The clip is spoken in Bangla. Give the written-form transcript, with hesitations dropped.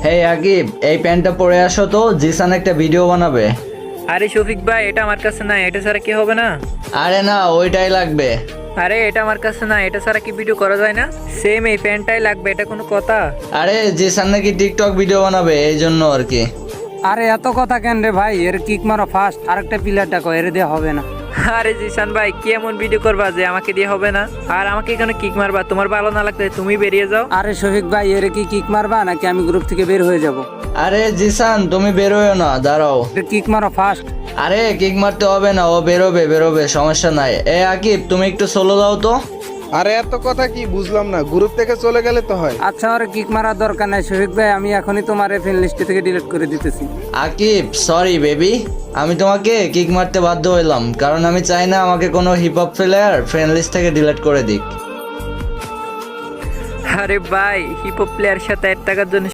হেই আকিব, এই প্যান্টটা পরে আসো তো, জিসান একটা ভিডিও বানাবে। আরে শফিক ভাই, এটা আমার কাছে নাই, এটা ছাড়া কি হবে না? আরে না, ওইটাই লাগবে। আরে এটা আমার কাছে না, এটা ছাড়া কি ভিডিও করা যায় না? সেম এই প্যান্টটাই লাগবে, এটা কোনো কথা? আরে জিসান নাকি টিকটক ভিডিও বানাবে, এই জন্য আর কি। আরে এত কথা কেন রে ভাই, এর কিক মারো ফার্স্ট, আরেকটা প্লেয়ার ডাকো, এর দিয়ে হবে না। আরে জিসান ভাই, কি এমন ভিডিও করবা যে আমাকে দিয়ে হবে না? আর আমাকে এখানে কিক মারবা? তোমার ভালো না লাগলে তুমি বেরিয়ে যাও। আরে শফিক ভাই, এর কি কিক মারবা নাকি আমি গ্রুপ থেকে বের হয়ে যাব? আরে জিসান, তুমি বেরোয় না, দাঁড়াও। এর কিক মারো ফার্স্ট। আরে কিক মারতে হবে না, ও বেরোবে বেরোবে, সমস্যা নাই। এ আকিব, তুমি একটু সোলো দাও তো। আরে এত কথা কি বুঝলাম না, গ্রুপ থেকে চলে গেলে তো হয়। আচ্ছা, ওর কিক মারার দরকার নাই শফিক ভাই, আমি এখনই তোমার ফ্রেন্ড লিস্ট থেকে ডিলিট করে দিতেছি। আকিব সরি বেবি, আমি তোমাকে কিক মারতে বাধ্য হইলাম, কারণ আমি চাই না আমাকে কোনো hip hop player friend list থেকে ডিলিট করে দিক। আরে ভাই, হিপহপ প্লেয়ার সাথে 1 টাকার জন্য